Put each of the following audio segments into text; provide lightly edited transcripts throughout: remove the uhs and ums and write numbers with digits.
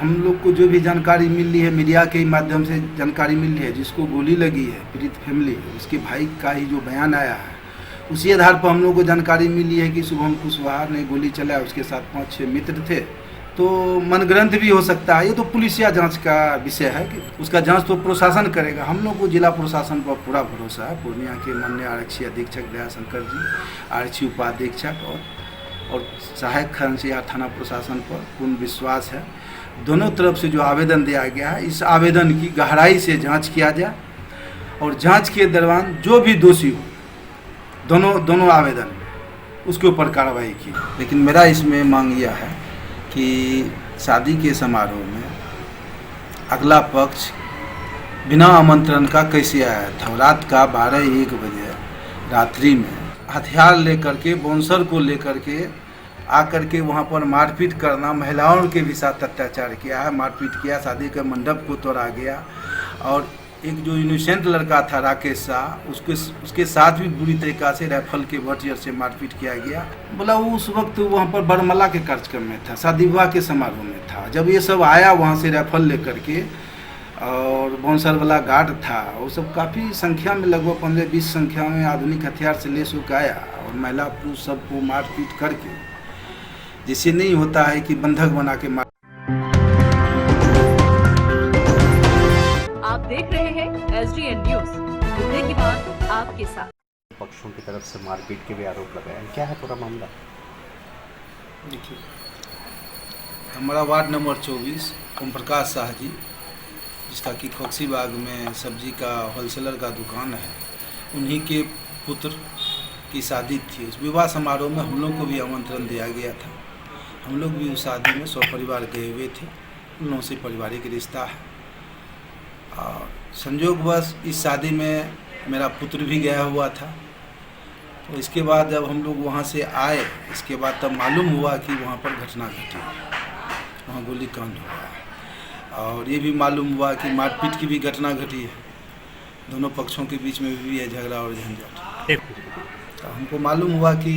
हम लोग को जो भी जानकारी मिल रही है मीडिया के ही माध्यम से जानकारी मिल रही है, जिसको गोली लगी है पीड़ित फैमिली, उसके भाई का ही जो बयान आया है उसी आधार पर हम लोग को जानकारी मिली है कि शुभम कुशवाहा ने गोली चलाया, उसके साथ 5-6 मित्र थे। तो मनगढ़ंत भी हो सकता है, ये तो पुलिसिया जांच का विषय है कि उसका जांच तो प्रशासन करेगा। हम लोग को जिला प्रशासन पर पूरा भरोसा है। पूर्णिया के माननीय आरक्षी अधीक्षक दयाशंकर जी, आरक्षी उपाधीक्षक और सहायक खजांची थाना प्रशासन पर पूर्ण विश्वास है। दोनों तरफ से जो आवेदन दिया गया है, इस आवेदन की गहराई से जांच किया जाए और जांच के दौरान जो भी दोषी हो दोनों आवेदन उसके ऊपर कार्रवाई की। लेकिन मेरा इसमें मांग यह है कि शादी के समारोह में अगला पक्ष बिना आमंत्रण का कैसे आया था? रात का 12-1 बजे रात्रि में हथियार लेकर के, बाउंसर को लेकर के आकर के वहाँ पर मारपीट करना, महिलाओं के भी साथ अत्याचार किया है, मारपीट किया, शादी के मंडप को तोड़ा गया। और एक जो इनोसेंट लड़का था राकेश शाह, उसके साथ भी बुरी तरीक़ा से राइफल के बटियर से मारपीट किया गया। बोला वो उस वक्त वहाँ पर बरमला के कार्यक्रम में था, शादी विवाह के समारोह में था। जब ये सब आया वहाँ से राइफल लेकर के और बाउंसर वाला गार्ड था, वो सब काफ़ी संख्या में, लगभग 15-20 संख्या में आधुनिक हथियार से लेस होकर आया और महिला पुरुष सबको मारपीट करके, जैसे नहीं होता है कि बंधक बना के मार। आप देख रहे हैं SDN न्यूज, मुद्दे की बात आपके साथ। पक्षों की तरफ से मारपीट के भी आरोप लगाए हैं, क्या है पूरा मामला? देखिए, हमारा वार्ड नंबर 24 ओम प्रकाश शाह जी, जिसका कि खोक्सी बाग में सब्जी का होलसेलर का दुकान है, उन्हीं के पुत्र की शादी थी। उस विवाह समारोह में हम लोग को भी आमंत्रण दिया गया था। हम लोग भी उस शादी में 100 परिवार गए हुए थे। उन लोगों से पारिवारिक रिश्ता है और संयोगवश इस शादी में मेरा पुत्र भी गया हुआ था। तो इसके बाद जब हम लोग वहाँ से आए, इसके बाद तब मालूम हुआ कि वहाँ पर घटना घटी, वहाँ गोली कांड हुआ और ये भी मालूम हुआ कि मारपीट की भी घटना घटी है। दोनों पक्षों के बीच में भी है झगड़ा और झंझट। तो हमको मालूम हुआ कि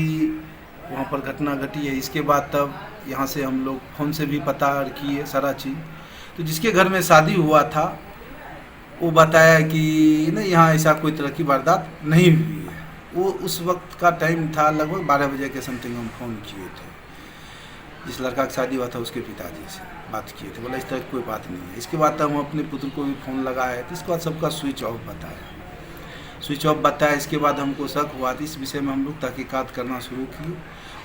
वहाँ पर घटना घटी है। इसके बाद तब यहाँ से हम लोग फ़ोन से भी पता किए सारा चीज़। तो जिसके घर में शादी हुआ था वो बताया कि नहीं, यहाँ ऐसा कोई तरह की वारदात नहीं हुई है। वो उस वक्त का टाइम था, लगभग 12 बजे के समथिंग हम फ़ोन किए थे। जिस लड़का की शादी हुआ था उसके पिताजी से बात किए थे, बोला इस तरह की कोई बात नहीं है। इसके बाद तब हम अपने पुत्र को भी फ़ोन लगाए, तो इसके बाद सबका स्विच ऑफ बताया। इसके बाद हमको शक हुआ, तो इस विषय में हम लोग तहकीकात करना शुरू किए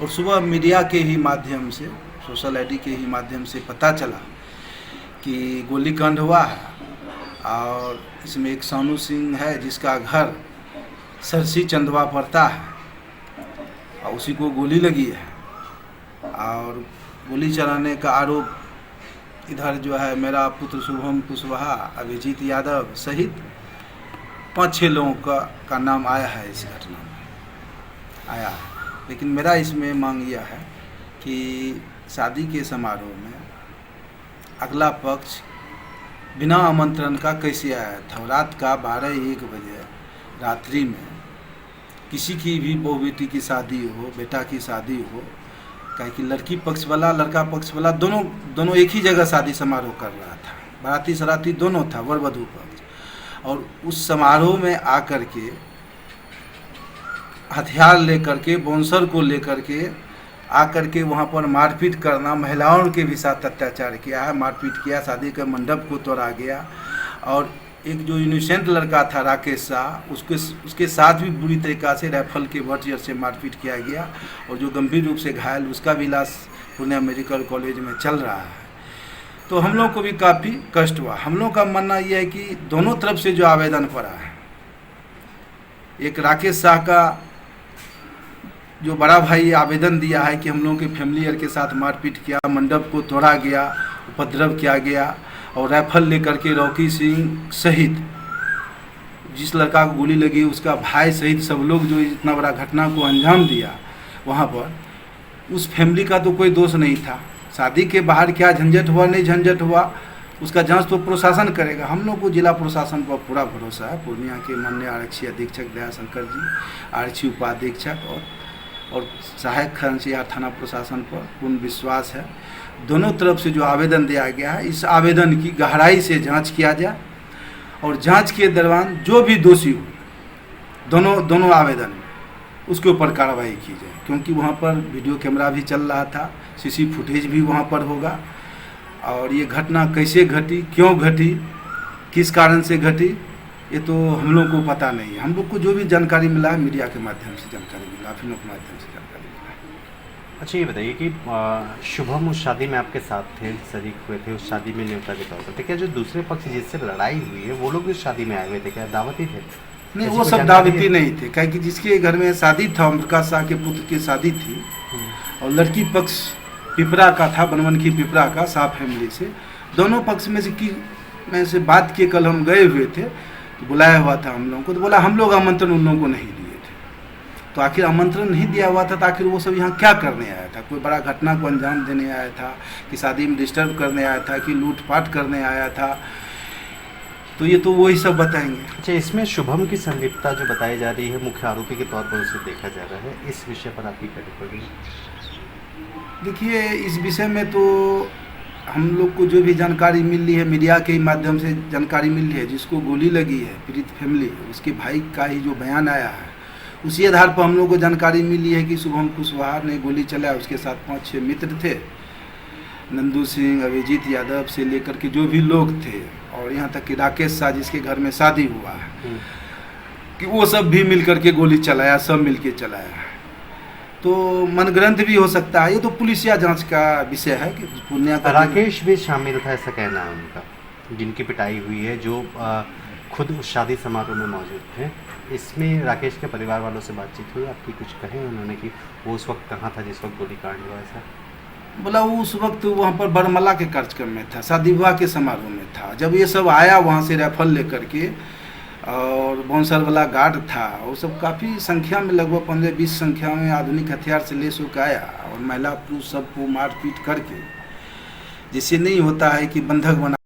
और सुबह मीडिया के ही माध्यम से, सोशल आईडी के ही माध्यम से पता चला कि गोलीकांड हुआ है और इसमें एक सानू सिंह है जिसका घर सरसी चंदवा पड़ता है और उसी को गोली लगी है। और गोली चलाने का आरोप इधर जो है मेरा पुत्र शुभम कुशवाहा, अभिजीत यादव सहित 5-6 लोगों का नाम आया है इस घटना में आया है। लेकिन मेरा इसमें मांग यह है कि शादी के समारोह में अगला पक्ष बिना आमंत्रण का कैसे आया था? रात का 12-1 बजे रात्रि में किसी की भी बहू बेटी की शादी हो, बेटा की शादी हो, कहे कि लड़की पक्ष वाला लड़का पक्ष वाला दोनों एक ही जगह शादी समारोह कर रहा था। बाराती सराती दोनों था, वर वधू पक्ष। और उस समारोह में आकर के हथियार लेकर के, बाउंसर को लेकर के आकर के वहाँ पर मारपीट करना, महिलाओं के भी साथ अत्याचार किया है, मारपीट किया, शादी के मंडप को तोड़ा गया। और एक जो इनोसेंट लड़का था राकेश शाह, उसके साथ भी बुरी तरीक़ा से राइफल के बटियर से मारपीट किया गया और जो गंभीर रूप से घायल, उसका भी इलाज पूर्णिया मेडिकल कॉलेज में चल रहा है। तो हम लोग को भी काफ़ी कष्ट हुआ। हम लोग का मानना यह है कि दोनों तरफ से जो आवेदन पड़ा है, एक राकेश शाह का जो बड़ा भाई आवेदन दिया है कि हम लोगों के फैमिली के साथ मारपीट किया, मंडप को तोड़ा गया, उपद्रव किया गया और राइफल लेकर के रॉकी सिंह सहित जिस लड़का को गोली लगी उसका भाई सहित सब लोग जो इतना बड़ा घटना को अंजाम दिया वहाँ पर, उस फैमिली का तो कोई दोष नहीं था। शादी के बाहर क्या झंझट हुआ नहीं झंझट हुआ उसका जांच तो प्रशासन करेगा। हम लोग को जिला प्रशासन पर पूरा भरोसा है। पूर्णिया के माननीय आरक्षी अधीक्षक दयाशंकर जी, आरक्षी उपाधीक्षक और सहायक खजांची थाना प्रशासन पर पूर्ण विश्वास है। दोनों तरफ से जो आवेदन दिया गया है, इस आवेदन की गहराई से जांच किया जाए और जांच के दौरान जो भी दोषी हो दोनों आवेदन में उसके ऊपर कार्रवाई की जाए, क्योंकि वहाँ पर वीडियो कैमरा भी चल रहा था, सीसी फुटेज भी वहाँ पर होगा और ये घटना कैसे घटी, क्यों घटी, किस कारण से घटी, ये तो हम लोग को पता नहीं है। हम लोग को जो भी जानकारी मिला है मीडिया के माध्यम से जानकारी मिला, फिल्मों के माध्यम से जानकारी मिला। अच्छा ये बताइए कि शुभम उस शादी में आपके साथ थे, शरीक हुए थे, उस शादी में न्योता के तौर पर थे। क्या जो दूसरे पक्ष जिससे लड़ाई हुई है वो लोग इस शादी में आए हुए थे, क्या दावती थे? नहीं, वो सब दावती नहीं थे, क्या कि जिसके घर में शादी था, प्रकाश शाह के पुत्र की शादी थी और लड़की पक्ष पिपरा का था, बनवनखी पिपरा का, शाह फैमिली से। दोनों पक्ष में से बात किए, कल हम गए हुए थे तो बुलाया हुआ था हम लोगों को, तो बोला हम लोग आमंत्रण उन लोगों को नहीं दिए थे। तो आखिर आमंत्रण नहीं दिया हुआ था तो आखिर वो सब यहाँ क्या करने आया था? कोई बड़ा घटना को अंजाम देने आया था कि शादी में डिस्टर्ब करने आया था कि लूटपाट करने आया था? तो ये तो वही सब बताएंगे। अच्छा, इसमें शुभम की संलिप्तता जो बताई जा रही है, मुख्य आरोपी के तौर पर उसे देखा जा रहा है, इस विषय पर आपकी क्या टिप्पणी? देखिए, इस विषय में तो हम लोग को जो भी जानकारी मिल रही है मीडिया के माध्यम से जानकारी मिल रही है, जिसको गोली लगी है पीड़ित फैमिली, उसके भाई का ही जो बयान आया है उसी आधार पर हम लोग को जानकारी मिली है कि शुभम कुशवाहा ने गोली चलाया। उसके साथ 5-6 मित्र थे, नंदू सिंह, अभिजीत यादव से लेकर के जो भी लोग थे और यहाँ तक कि राकेश शाह जिसके घर में शादी हुआ है कि वो सब भी मिल करके गोली चलाया, सब मिल के चलाया। तो मनगढ़ंत भी हो सकता है, ये तो पुलिसिया जांच का विषय है कि पूर्णिया का। राकेश भी शामिल था ऐसा कहना है उनका, जिनकी पिटाई हुई है, जो खुद उस शादी समारोह में मौजूद थे। इसमें राकेश के परिवार वालों से बातचीत हुई आपकी? कुछ कहे उन्होंने कि वो उस वक्त कहाँ था जिस वक्त गोलीकांड हुआ? ऐसा बोला वो उस वक्त वहाँ पर बरमला के कार्यक्रम में था, शादी विवाह के समारोह में था। जब ये सब आया वहाँ से राइफल लेकर के और बाउंसर वाला गार्ड था, वो सब काफ़ी संख्या में, लगभग 15-20 संख्या में आधुनिक हथियार से लेस होकर आया और महिला पुरुष सबको मारपीट करके, जिससे नहीं होता है कि बंधक बना